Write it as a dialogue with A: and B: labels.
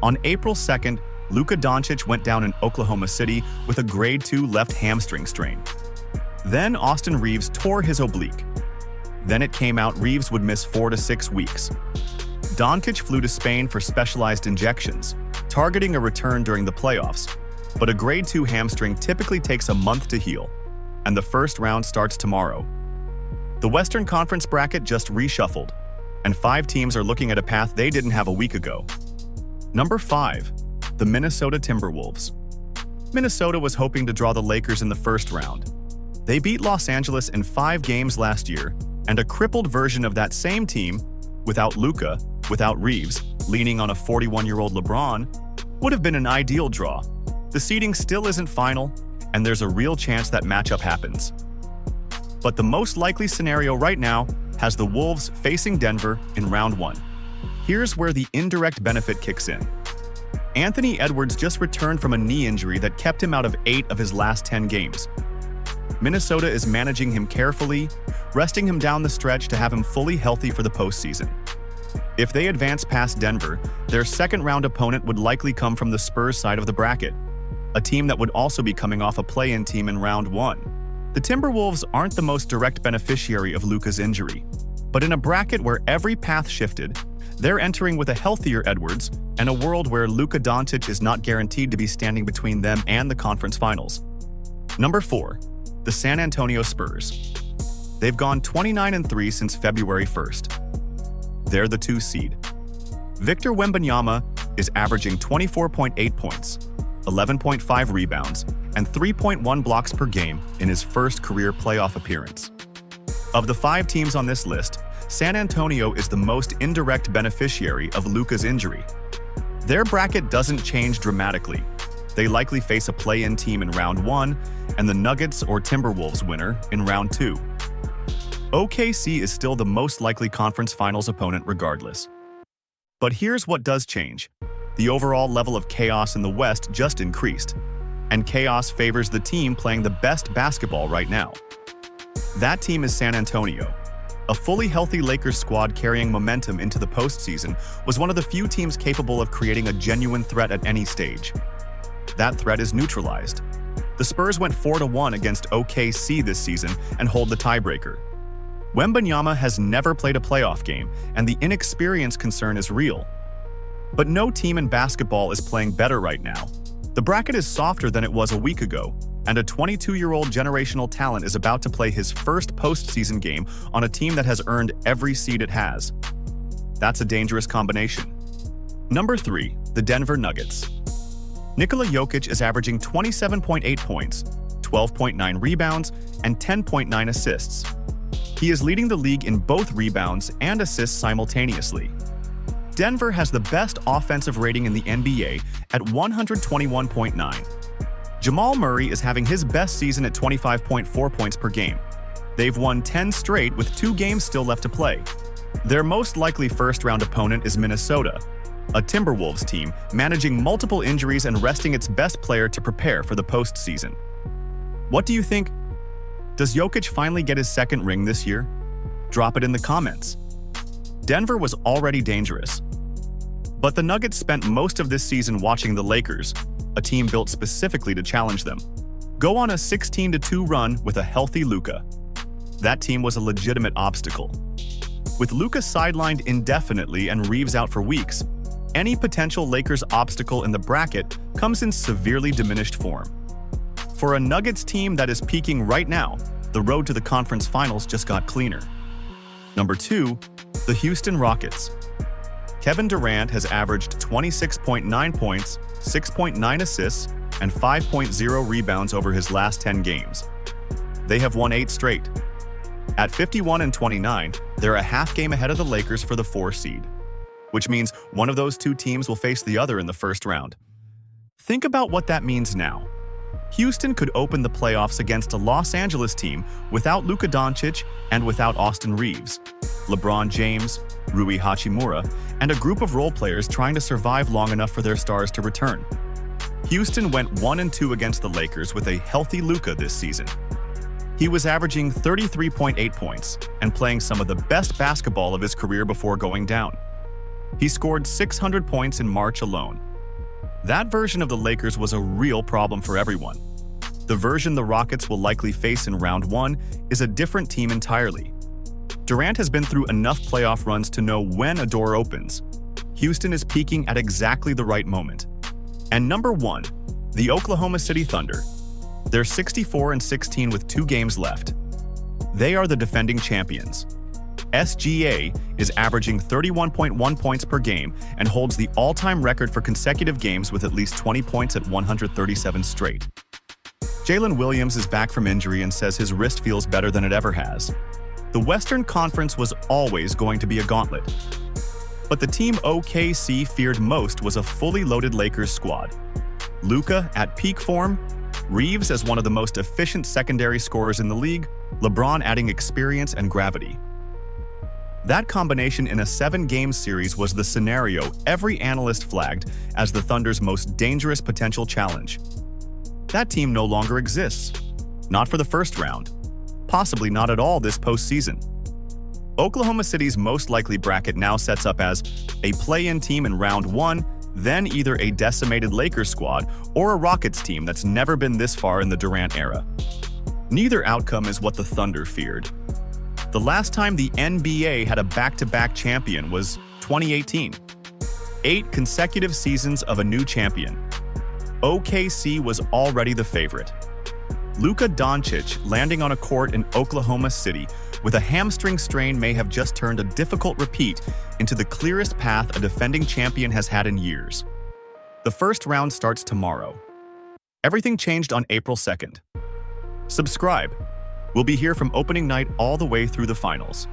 A: On April 2nd, Luka Doncic went down in Oklahoma City with a grade 2 left hamstring strain. Then Austin Reaves tore his oblique. Then it came out Reaves would miss 4 to 6 weeks. Doncic flew to Spain for specialized injections, targeting a return during the playoffs. But a grade 2 hamstring typically takes a month to heal, and the first round starts tomorrow. The Western Conference bracket just reshuffled, and 5 teams are looking at a path they didn't have a week ago. Number 5. The Minnesota Timberwolves. Minnesota was hoping to draw the Lakers in the first round. They beat Los Angeles in 5 games last year, and a crippled version of that same team, without Luka, without Reaves, leaning on a 41-year-old LeBron, would have been an ideal draw. The seeding still isn't final, and there's a real chance that matchup happens. But the most likely scenario right now has the Wolves facing Denver in round 1. Here's where the indirect benefit kicks in. Anthony Edwards just returned from a knee injury that kept him out of 8 of his last 10 games. Minnesota is managing him carefully, resting him down the stretch to have him fully healthy for the postseason. If they advance past Denver, their second-round opponent would likely come from the Spurs side of the bracket, a team that would also be coming off a play-in team in round 1. The Timberwolves aren't the most direct beneficiary of Luka's injury, but in a bracket where every path shifted, they're entering with a healthier Edwards and a world where Luka Doncic is not guaranteed to be standing between them and the conference finals. Number 4. The San Antonio Spurs. They've gone 29-3 since February 1st. They're the 2 seed. Victor Wembanyama is averaging 24.8 points, 11.5 rebounds, and 3.1 blocks per game in his first career playoff appearance. Of the 5 teams on this list, San Antonio is the most indirect beneficiary of Luka's injury. Their bracket doesn't change dramatically. They likely face a play-in team in round 1 and the Nuggets or Timberwolves winner in round 2. OKC is still the most likely conference finals opponent regardless. But here's what does change. The overall level of chaos in the West just increased, and chaos favors the team playing the best basketball right now. That team is San Antonio. A fully healthy Lakers squad carrying momentum into the postseason was one of the few teams capable of creating a genuine threat at any stage. That threat is neutralized. The Spurs went 4-1 against OKC this season and hold the tiebreaker. Wembanyama has never played a playoff game, and the inexperience concern is real. But no team in basketball is playing better right now. The bracket is softer than it was a week ago, and a 22-year-old generational talent is about to play his first postseason game on a team that has earned every seed it has. That's a dangerous combination. Number 3. The Denver Nuggets. Nikola Jokic is averaging 27.8 points, 12.9 rebounds, and 10.9 assists. He is leading the league in both rebounds and assists simultaneously. Denver has the best offensive rating in the NBA at 121.9. Jamal Murray is having his best season at 25.4 points per game. They've won 10 straight with 2 games still left to play. Their most likely first-round opponent is Minnesota, a Timberwolves team managing multiple injuries and resting its best player to prepare for the postseason. What do you think? Does Jokic finally get his second ring this year? Drop it in the comments. Denver was already dangerous, but the Nuggets spent most of this season watching the Lakers, a team built specifically to challenge them, go on a 16-2 run with a healthy Luka. That team was a legitimate obstacle. With Luka sidelined indefinitely and Reaves out for weeks, any potential Lakers obstacle in the bracket comes in severely diminished form. For a Nuggets team that is peaking right now, the road to the conference finals just got cleaner. Number 2. The Houston Rockets. Kevin Durant has averaged 26.9 points, 6.9 assists, and 5.0 rebounds over his last 10 games. They have won 8 straight. At 51-29, they're a half game ahead of the Lakers for the 4 seed, which means one of those 2 teams will face the other in the first round. Think about what that means now. Houston could open the playoffs against a Los Angeles team without Luka Doncic and without Austin Reaves, LeBron James, Rui Hachimura, and a group of role players trying to survive long enough for their stars to return. Houston went 1-2 against the Lakers with a healthy Luka this season. He was averaging 33.8 points and playing some of the best basketball of his career before going down. He scored 600 points in March alone, That version of the Lakers was a real problem for everyone. The version the Rockets will likely face in round 1 is a different team entirely. Durant has been through enough playoff runs to know when a door opens. Houston is peaking at exactly the right moment. And number 1, the Oklahoma City Thunder. They're 64-16 with 2 games left. They are the defending champions. SGA is averaging 31.1 points per game and holds the all-time record for consecutive games with at least 20 points at 137 straight. Jalen Williams is back from injury and says his wrist feels better than it ever has. The Western Conference was always going to be a gauntlet. But the team OKC feared most was a fully loaded Lakers squad. Luka at peak form, Reaves as one of the most efficient secondary scorers in the league, LeBron adding experience and gravity. That combination in a 7-game series was the scenario every analyst flagged as the Thunder's most dangerous potential challenge. That team no longer exists. Not for the first round. Possibly not at all this postseason. Oklahoma City's most likely bracket now sets up as a play-in team in round 1, then either a decimated Lakers squad or a Rockets team that's never been this far in the Durant era. Neither outcome is what the Thunder feared. The last time the NBA had a back-to-back champion was 2018. 8 consecutive seasons of a new champion. OKC was already the favorite. Luka Doncic landing on a court in Oklahoma City with a hamstring strain may have just turned a difficult repeat into the clearest path a defending champion has had in years. The first round starts tomorrow. Everything changed on April 2nd. Subscribe. We'll be here from opening night all the way through the finals.